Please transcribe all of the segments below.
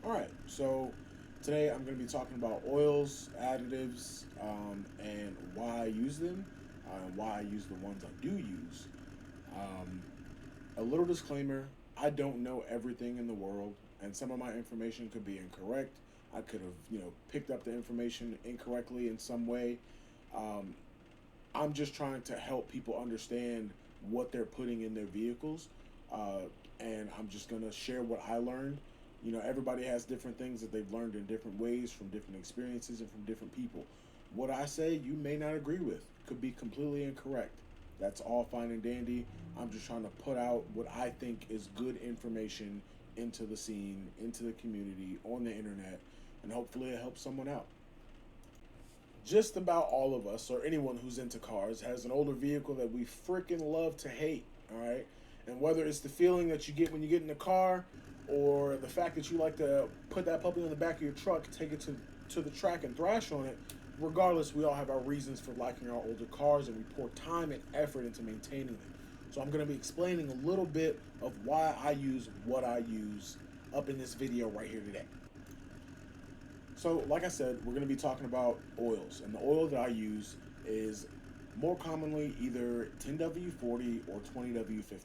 All right, so today I'm going to be talking about oils, additives, and why I use them, and why I use the ones I do use. Um, a little disclaimer: I don't know everything in the world, and some of my information could be incorrect. I could have, picked up the information incorrectly in some way. Um, I'm just trying to help people understand what they're putting in their vehicles, uh, and I'm just gonna share what I learned. Everybody has different things that they've learned in different ways from different experiences and from different people. What I say, you may not agree with, could be completely incorrect. That's all fine and dandy. I'm just trying to put out what I think is good information into the scene, into the community, on the internet, and hopefully it helps someone out. Just about all of us, or anyone who's into cars, has an older vehicle that we freaking love to hate. All right, and whether it's the feeling that you get when you get in the car, or the fact that you like to put that puppy on the back of your truck, take it to the track and thrash on it. Regardless, we all have our reasons for liking our older cars, and we pour time and effort into maintaining them. So I'm going to be explaining a little bit of why I use what I use up in this video right here today. So, like I said, we're going to be talking about oils, and the oil that I use is more commonly either 10W40 or 20W50.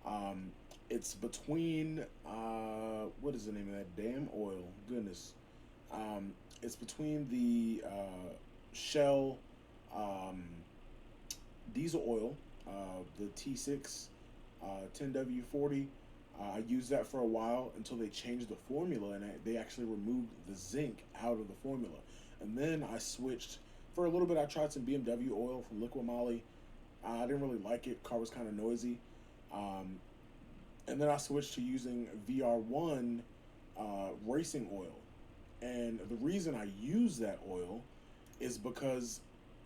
Um, it's between what is the name of that damn oil? Goodness, um, it's between the Shell um, diesel oil, the T6 10W40. I used that for a while until they changed the formula and they actually removed the zinc out of the formula. And then I switched for a little bit. I tried some BMW oil from Liqui Moly. I didn't really like it. Car was kind of noisy. Um, and then I switched to using VR1 racing oil. And the reason I use that oil is because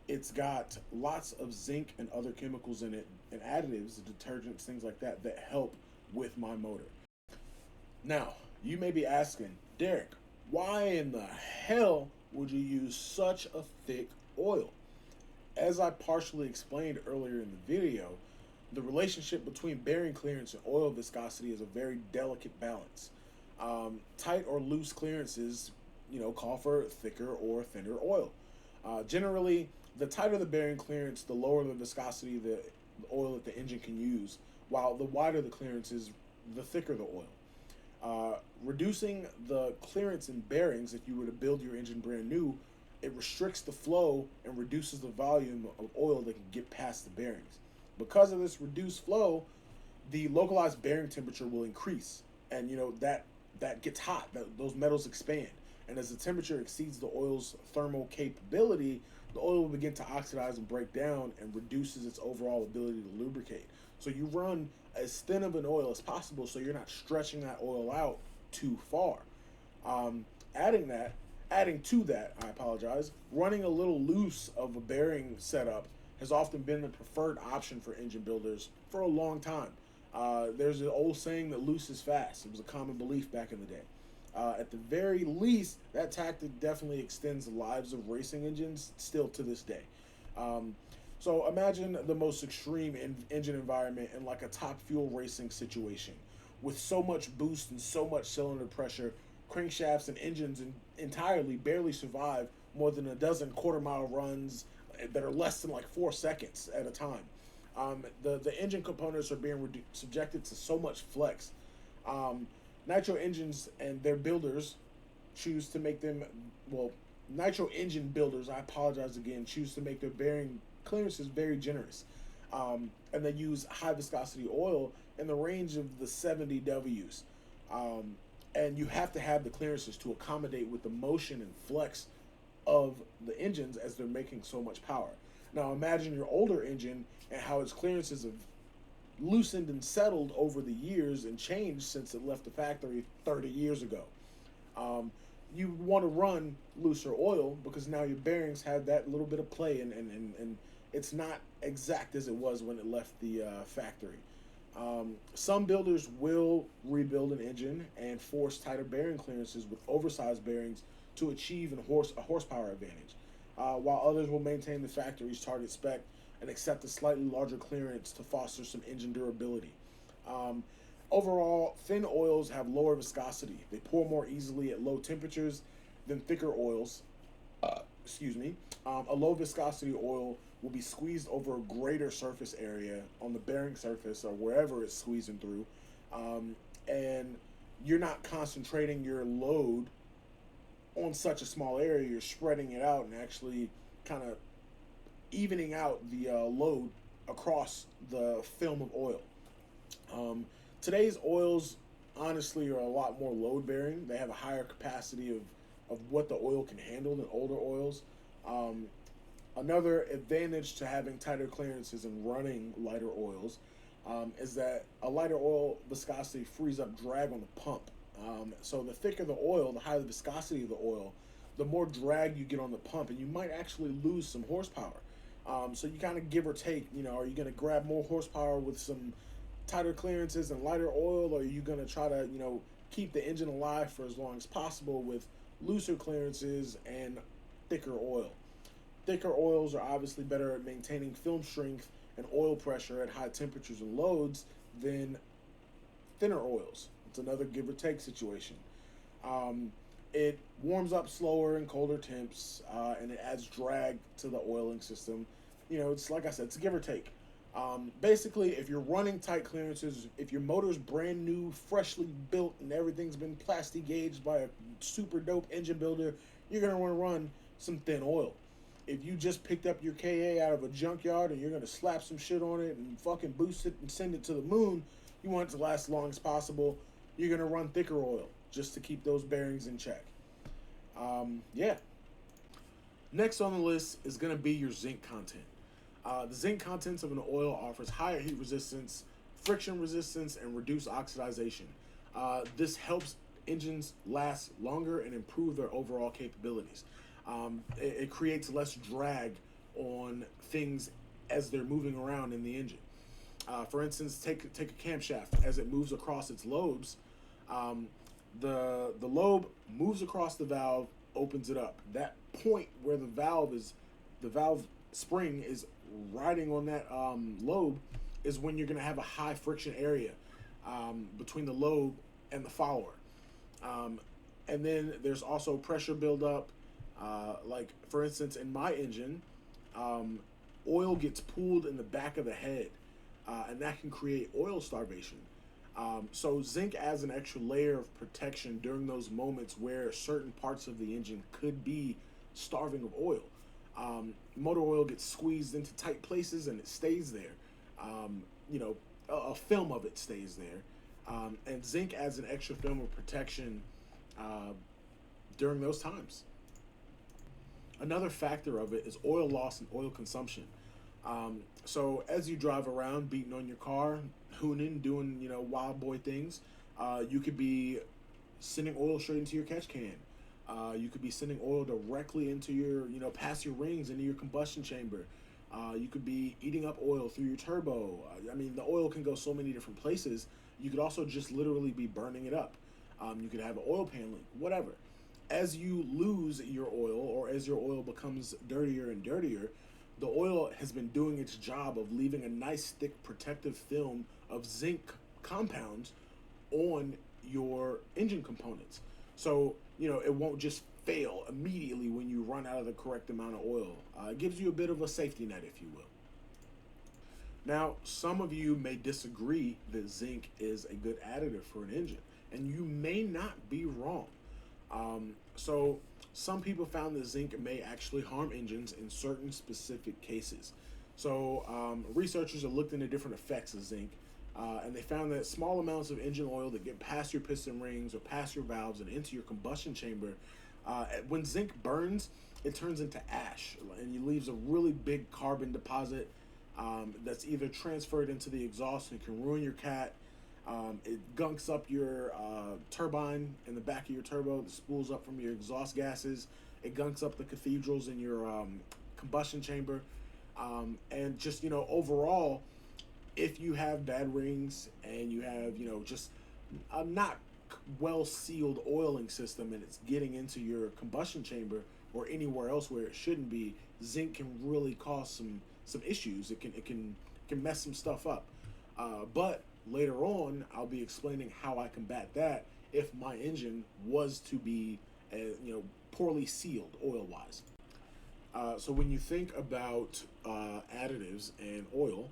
it's got lots of zinc and other chemicals in it and additives, detergents, things like that that help with my motor. Now, you may be asking, Derek, why in the hell would you use such a thick oil? As I partially explained earlier in the video, the relationship between bearing clearance and oil viscosity is a very delicate balance. Tight or loose clearances, call for thicker or thinner oil. Generally, the tighter the bearing clearance, the lower the viscosity the oil that the engine can use, while the wider the clearance is, the thicker the oil. Reducing the clearance in bearings, if you were to build your engine brand new, it restricts the flow and reduces the volume of oil that can get past the bearings. Because of this reduced flow, the localized bearing temperature will increase, and that gets hot. Those metals expand, and as the temperature exceeds the oil's thermal capability, the oil will begin to oxidize and break down, and reduces its overall ability to lubricate. So you run as thin of an oil as possible, so you're not stretching that oil out too far. Um, adding that, adding to that, I apologize. Running a little loose of a bearing setup has often been the preferred option for engine builders for a long time. There's an old saying that loose is fast. It was a common belief back in the day. At the very least, that tactic definitely extends the lives of racing engines still to this day. Um, so imagine the most extreme engine environment in like a top fuel racing situation with so much boost and so much cylinder pressure. Crankshafts and engines entirely barely survive more than a dozen quarter-mile runs that are less than like 4 seconds at a time. The engine components are being subjected to so much flex. Um, Nitro engines and their builders choose to make them, well, nitro engine builders, I apologize again, choose to make their bearing clearances very generous. And they use high viscosity oil in the range of the 70 Ws. Um, and you have to have the clearances to accommodate with the motion and flex of the engines as they're making so much power. Now imagine your older engine and how its clearances have loosened and settled over the years and changed since it left the factory 30 years ago. Um, you want to run looser oil because now your bearings have that little bit of play, and it's not exact as it was when it left the factory. Some builders will rebuild an engine and force tighter bearing clearances with oversized bearings to achieve a horsepower advantage, while others will maintain the factory's target spec and accept a slightly larger clearance to foster some engine durability. Um, Overall, thin oils have lower viscosity. They pour more easily at low temperatures than thicker oils. Excuse me. A low viscosity oil will be squeezed over a greater surface area on the bearing surface or wherever it's squeezing through. And you're not concentrating your load on such a small area. You're spreading it out and actually kind of evening out the load across the film of oil. Um, Today's oils, honestly, are a lot more load bearing. They have a higher capacity of what the oil can handle than older oils. Um, Another advantage to having tighter clearances and running lighter oils is that a lighter oil viscosity frees up drag on the pump. So the thicker the oil, the higher the viscosity of the oil, the more drag you get on the pump, and you might actually lose some horsepower. So you kind of give or take. Are you going to grab more horsepower with some tighter clearances and lighter oil, or are you going to try to keep the engine alive for as long as possible with looser clearances and thicker oil? Thicker oils are obviously better at maintaining film strength and oil pressure at high temperatures and loads than thinner oils. It's another give or take situation. Um, it warms up slower in colder temps, and it adds drag to the oiling system. It's like I said, it's a give or take. Basically, if you're running tight clearances, if your motor's brand new, freshly built, and everything's been plastic gauged by a super dope engine builder, you're gonna want to run some thin oil. If you just picked up your KA out of a junkyard and you're gonna slap some shit on it and fucking boost it and send it to the moon, you want it to last as long as possible. You're gonna run thicker oil just to keep those bearings in check. Yeah. Next on the list is gonna be your zinc content. The zinc contents of an oil offers higher heat resistance, friction resistance, and reduced oxidization. This helps engines last longer and improve their overall capabilities. It creates less drag on things as they're moving around in the engine. For instance, take a camshaft as it moves across its lobes. Um, the lobe moves across the valve, opens it up. That point where the valve spring is riding on that lobe is when you're going to have a high friction area between the lobe and the follower. Um, and then there's also pressure buildup. Like for instance, in my engine, um, oil gets pooled in the back of the head, and that can create oil starvation. So zinc adds an extra layer of protection during those moments where certain parts of the engine could be starving of oil. Motor oil gets squeezed into tight places and it stays there. Um, you know, a film of it stays there. And zinc adds an extra film of protection uh, during those times. Another factor of it is oil loss and oil consumption. So as you drive around, beating on your car, hooning, doing wild boy things, you could be sending oil straight into your catch can. You could be sending oil directly into your past your rings into your combustion chamber. You could be eating up oil through your turbo. I mean, the oil can go so many different places. You could also just literally be burning it up. You could have an oil pan leak, whatever. As you lose your oil or as your oil becomes dirtier and dirtier, the oil has been doing its job of leaving a nice thick protective film of zinc compounds on your engine components. So, it won't just fail immediately when you run out of the correct amount of oil. It gives you a bit of a safety net, if you will. Now, some of you may disagree that zinc is a good additive for an engine, and you may not be wrong. So some people found that zinc may actually harm engines in certain specific cases. So researchers have looked into different effects of zinc, and they found that small amounts of engine oil that get past your piston rings or past your valves and into your combustion chamber, when zinc burns, it turns into ash and it leaves a really big carbon deposit that's either transferred into the exhaust and can ruin your cat. It gunks up your turbine in the back of your turbo that spools up from your exhaust gases. It gunks up the cathedrals in your combustion chamber. And just, overall, if you have bad rings and you have, just a not well sealed oiling system and it's getting into your combustion chamber or anywhere else where it shouldn't be, zinc can really cause some issues. It can mess some stuff up. But later on, I'll be explaining how I combat that if my engine was to be, poorly sealed oil wise. So when you think about additives and oil,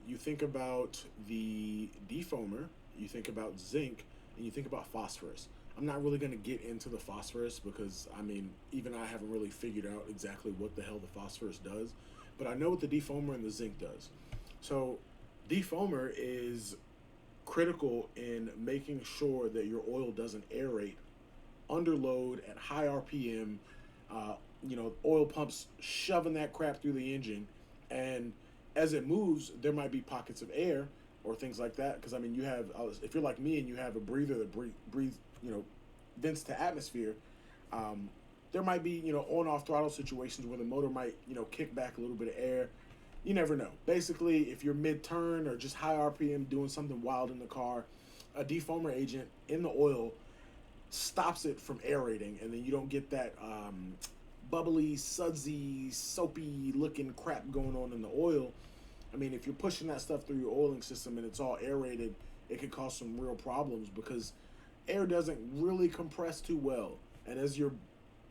you think about the defoamer, you think about zinc, and you think about phosphorus. I'm not really going to get into the phosphorus because, I mean, even I haven't really figured out exactly what the hell the phosphorus does, but I know what the defoamer and the zinc does. So defoamer is critical in making sure that your oil doesn't aerate under load at high RPM. Oil pumps shoving that crap through the engine, and as it moves, there might be pockets of air or things like that. Because I mean, you have if you're like me and you have a breather that breathes, vents to atmosphere. Um, there might be on-off throttle situations where the motor might kick back a little bit of air. You never know. Basically, if you're mid-turn or just high RPM doing something wild in the car, a defoamer agent in the oil stops it from aerating, and then you don't get that bubbly, sudsy, soapy looking crap going on in the oil. I mean, if you're pushing that stuff through your oiling system and it's all aerated, it could cause some real problems because air doesn't really compress too well. And as you're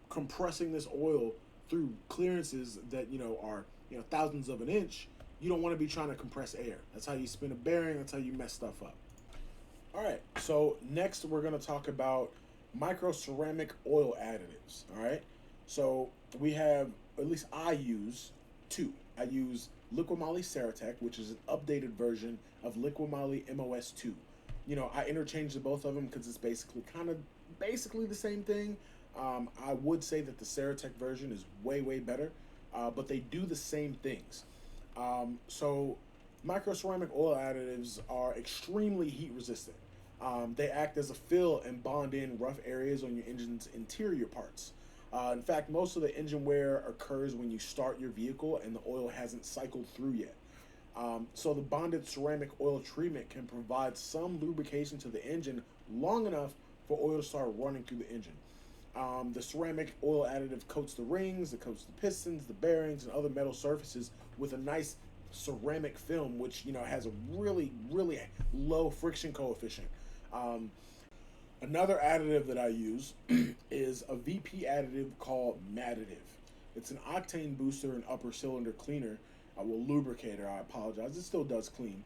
compressing this oil through clearances that are thousands of an inch, you don't want to be trying to compress air. That's how you spin a bearing. That's how you mess stuff up. All right. So next we're going to talk about micro ceramic oil additives. All right. So we have, at least I use two. I use Liquimoly Ceratec, which is an updated version of Liquimoly MOS2. I interchange the both of them because it's basically the same thing. I would say that the Ceratec version is way, way better, but they do the same things. So microceramic oil additives are extremely heat resistant. They act as a fill and bond in rough areas on your engine's interior parts. In fact, most of the engine wear occurs when you start your vehicle and the oil hasn't cycled through yet. So the bonded ceramic oil treatment can provide some lubrication to the engine long enough for oil to start running through the engine. The ceramic oil additive coats the rings, it coats the pistons, the bearings, and other metal surfaces with a nice ceramic film, which has a really, really low friction coefficient. Um, Another additive that I use is a VP additive called Madditive. It's an octane booster and upper cylinder cleaner. Lubricator, I apologize. It still does clean.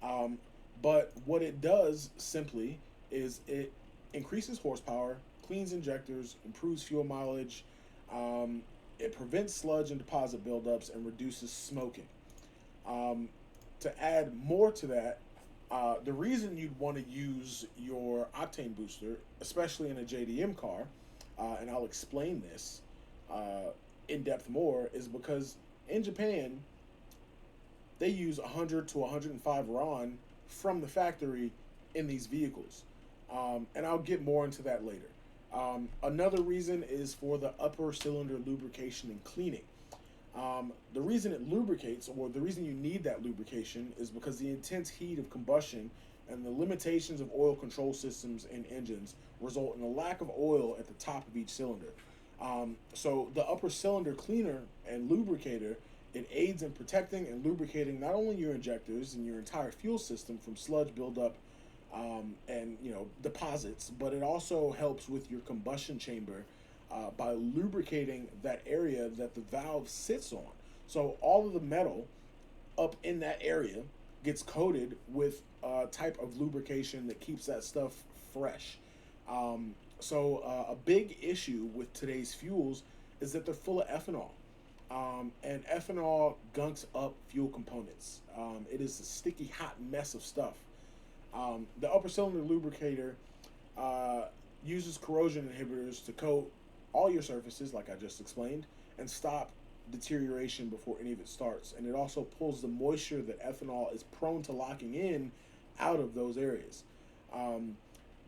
Um, but what it does simply is it increases horsepower, cleans injectors, improves fuel mileage, it prevents sludge and deposit buildups, and reduces smoking. Um, to add more to that, the reason you'd want to use your octane booster, especially in a JDM car, and I'll explain this in depth more, is because in Japan they use 100 to 105 RON from the factory in these vehicles, and I'll get more into that later. Another reason is for the upper cylinder lubrication and cleaning. The reason it lubricates, or the reason you need that lubrication, is because the intense heat of combustion and the limitations of oil control systems in engines result in a lack of oil at the top of each cylinder. So the upper cylinder cleaner and lubricator, it aids in protecting and lubricating not only your injectors and your entire fuel system from sludge buildup and deposits, but it also helps with your combustion chamber by lubricating that area that the valve sits on. So all of the metal up in that area gets coated with a type of lubrication that keeps that stuff fresh. A big issue with today's fuels is that they're full of ethanol. And ethanol gunks up fuel components. It is a sticky, hot mess of stuff. The upper cylinder lubricator uses corrosion inhibitors to coat all your surfaces, like I just explained, and stop deterioration before any of it starts. And it also pulls the moisture that ethanol is prone to locking in out of those areas.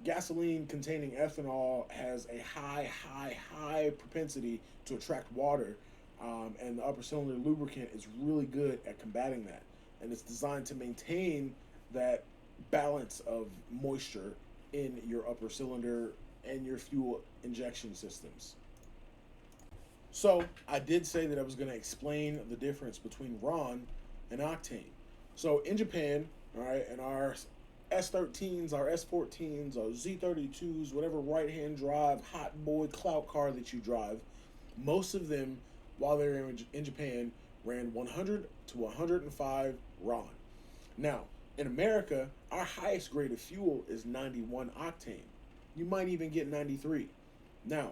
Gasoline containing ethanol has a high propensity to attract water, and the upper cylinder lubricant is really good at combating that. And it's designed to maintain that balance of moisture in your upper cylinder and your fuel injection systems. So I did say that I was going to explain the difference between RON and octane. So in Japan, All right, and our S13s, our S14s, our Z32s, whatever right-hand drive hot boy clout car that you drive, most of them, while they're in Japan, ran 100 to 105 RON. Now, in America, our highest grade of fuel is 91 octane. You might even get 93. Now,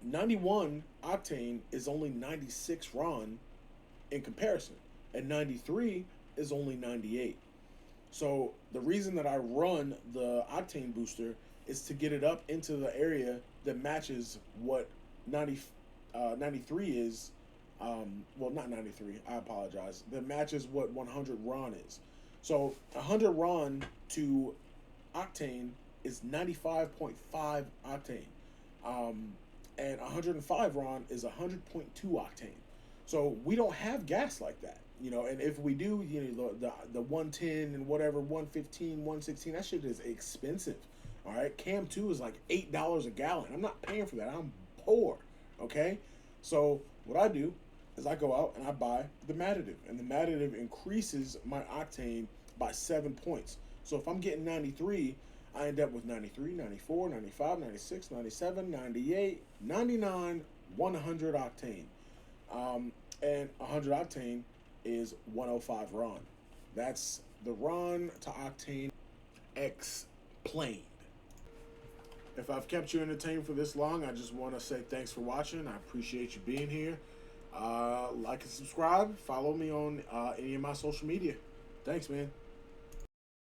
91 octane is only 96 RON in comparison, and 93 is only 98. So the reason that I run the octane booster is to get it up into the area that matches what 90, 93 is. Well, not 93. I apologize. That matches what 100 RON is. So 100 RON to octane is 95.5 octane. And 105 RON is 100.2 octane. So we don't have gas like that, you know. And if we do, you know, the 110 and whatever, 115, 116, that shit is expensive. All right, Cam 2 is like $8 a gallon. I'm not paying for that. I'm poor. Okay, so what I do is I go out and I buy the additive, and the additive increases my octane by 7 points. So if I'm getting 93, I end up with 93, 94, 95, 96, 97, 98, 99, 100 octane. And 100 octane is 105 RON. That's the RON to octane explained. If I've kept you entertained for this long, I just want to say thanks for watching. I appreciate you being here. Like and subscribe. Follow me on any of my social media. Thanks, man.